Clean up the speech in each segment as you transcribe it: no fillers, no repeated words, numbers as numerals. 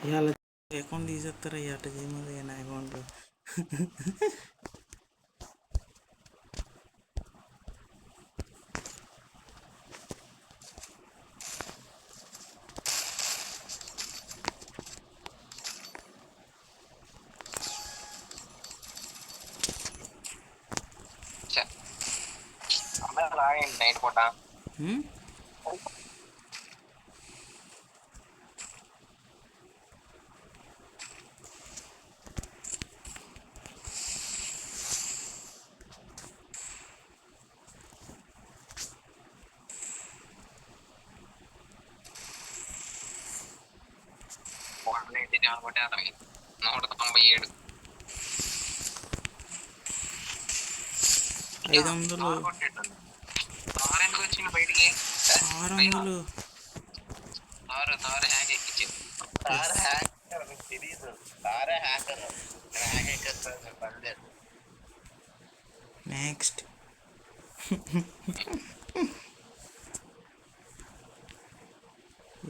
ఇవాళ అకౌంట్ తీసేస్తారా అట్ట చేయమది నా అకౌంట్. నైట్ పూట అనుకుంటే అతనికి 197 500 ఎందుకు వచ్చింది బయటికి 600 తారు హ్యాక్ ఎక్కించింది. తారు హ్యాక్ తెలీదు. తారే హ్యాకర్ పనిలేదు. నెక్స్ట్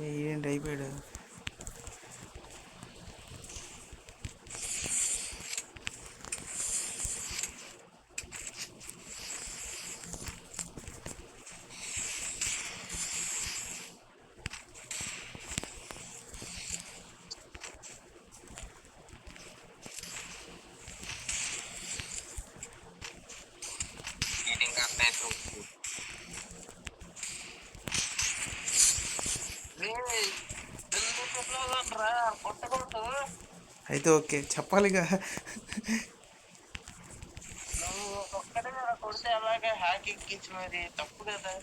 ఏంటి అయిపోయాడు. అయితే ఓకే చెప్పాలిగా. నువ్వు ఒక్కడే కొడితే అలాగే హ్యాక్ ఎక్కించి మరి తప్పు కదా.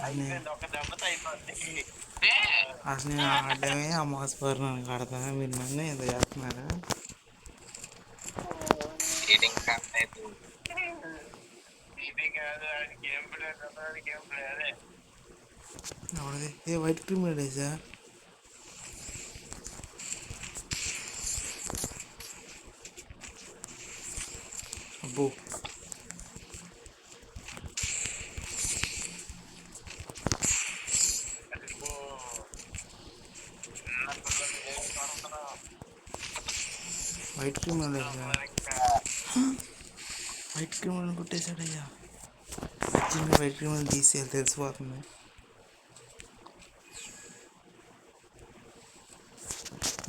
అయిపోయింది, ఒక దెబ్బతో అయిపోద్ది. అసలు నేను ఆడమే ఆ మోసపోరు నన్ను కడతా, మీరు నన్ను ఎంత చేస్తున్నారా. ఏ వైట్ క్రీమ్ లేడేసా అబ్బో. వైట్ క్రీమ్ లేదయ్యా, వైట్ క్రీమ్ కొట్టేశాడయ్యా. వచ్చింది వైట్ క్రీమ్ తీసేయాలి, తెలిసిపోతుంది.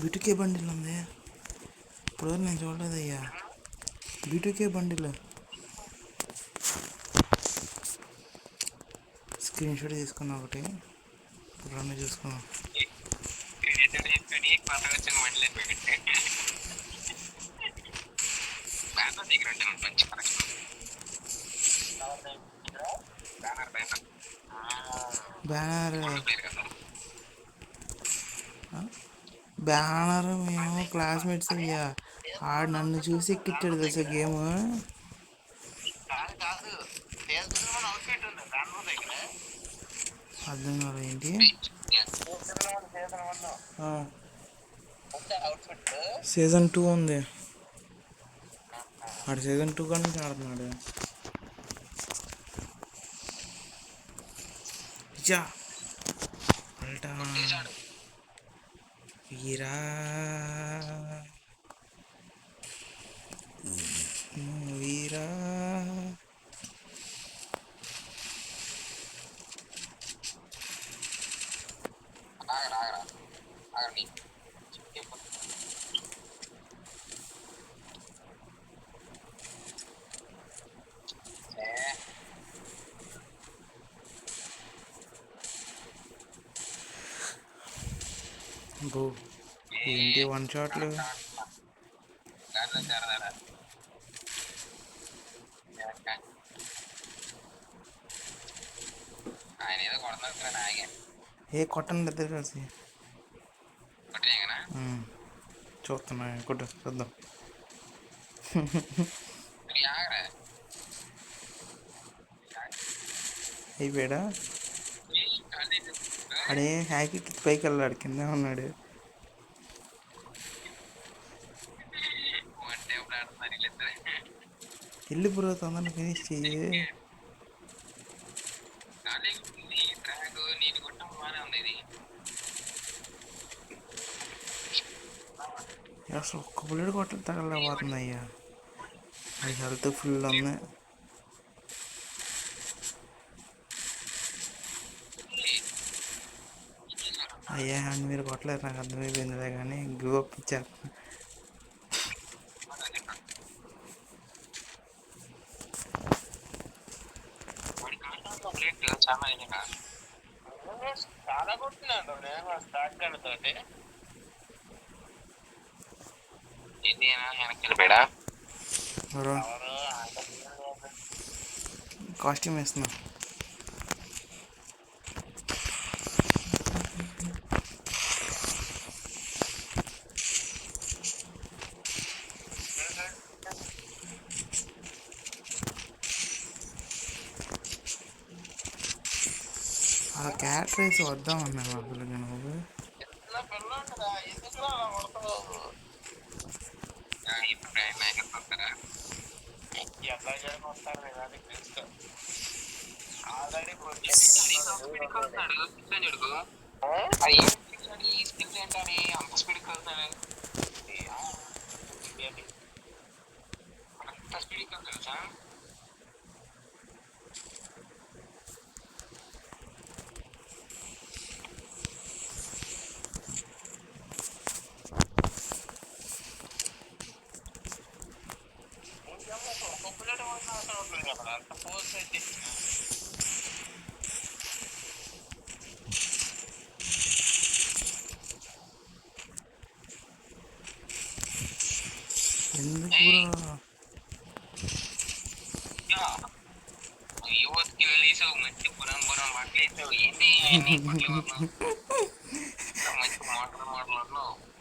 బ్యూటీకే బండిల్ ఉంది, ఇప్పుడు నేను చూడలేదయ్యా. బ్యూటీకే బండిల్ స్క్రీన్ షాట్ తీసుకున్నా ఒకటి, ఇప్పుడు చూసుకున్నా. బ్యానర్ మేము క్లాస్మేట్స్ అయ్యా. ఆడు నన్ను చూసి ఎక్కిచ్చాడు తెలుసా గేమ్. అర్థం కాదు ఏంటి. సీజన్ 2 ఉంది, ఆడు సీజన్ 2 కానీ ఆడుతున్నాడు. వీరా వీరా బో ఏంటి 1 షాట్లు. ఏ కొట్టండి ఇద్దరు కలిసి. చూస్తున్నా కొట్టు చూద్దాం. అయిపోయాడా అడే హ్యాక్ పైకి వెళ్ళాడు, కింద ఉన్నాడు. వెళ్ళి బ్రో తొందరగా ఫినిష్ చెయ్యి. అసలు ఒక్క బుల్లెట్ కొట్టలు తగలలేకపోతుంది అయ్యా. అది హెల్త్ ఫుల్ ఉంది. అయ్యా అని మీరు కొట్టలేదు, నాకు అర్థమైపోయిందిలే, కానీ గివ్ అప్ ఇచ్చేస్తా. చాలా కొట్టినాడు నేను స్టార్ట్ తోటి. కాస్ట్యూమ్ వేస్తున్నా. ఆ క్యాట్ రైస్ వద్దాం అన్నాను అసలు నువ్వు. ఎందుకు బ్రో?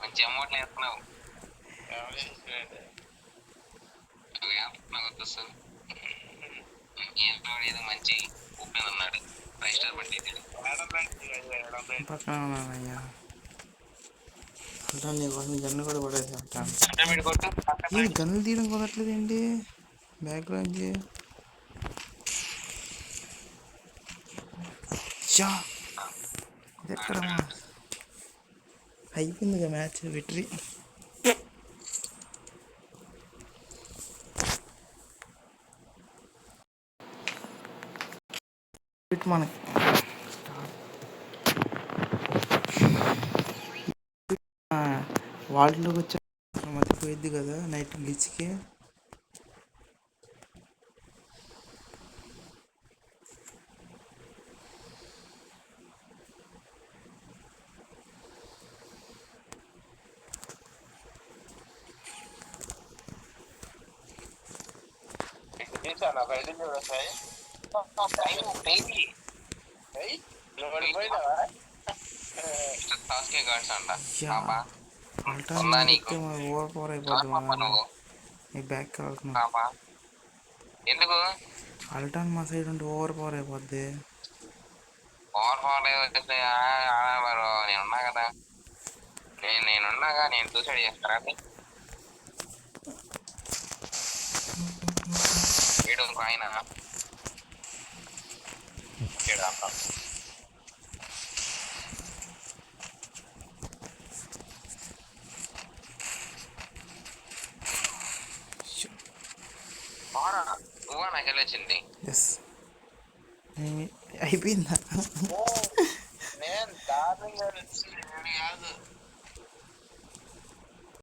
మంచి అమౌంట్ వేస్తున్నావు. మంచి ఓపెన్ అన్నాడు. పక్కన ఉన్నానయ్యా. అంటే నీకోసం గన్ను కూడా పడేసి అంటాను. ఏంటి గన్నులు తీయడం కుదరట్లేదు ఏంటి బ్యాక్లోంచి? చా ఇది ఎక్కడమ్మా? అయిపోయిందిగా మ్యాచ్, విక్టరీ. మనకి వాటిలోకి వచ్చా మర్చిపోయిద్ది కదా నైట్ గ్లిచ్కి. ఓవర్ పవర్ అయిపోద్ది. నీకు బ్యాక్ కావాల్సిన ఎందుకు అల్టాన్ మా సైడ్ ఉంటే ఓవర్ పవర్ అయిపోద్ది. నేనున్నా కదా, నేనున్నాగా, నేను సూసైడ్ చేస్తారా? వీడు ఇంకో ఆయన నువ్వా నాకు వెళ్ళొచ్చింది. ఎస్ అయిపోయిందా? నేను దారుణంగా కాదు.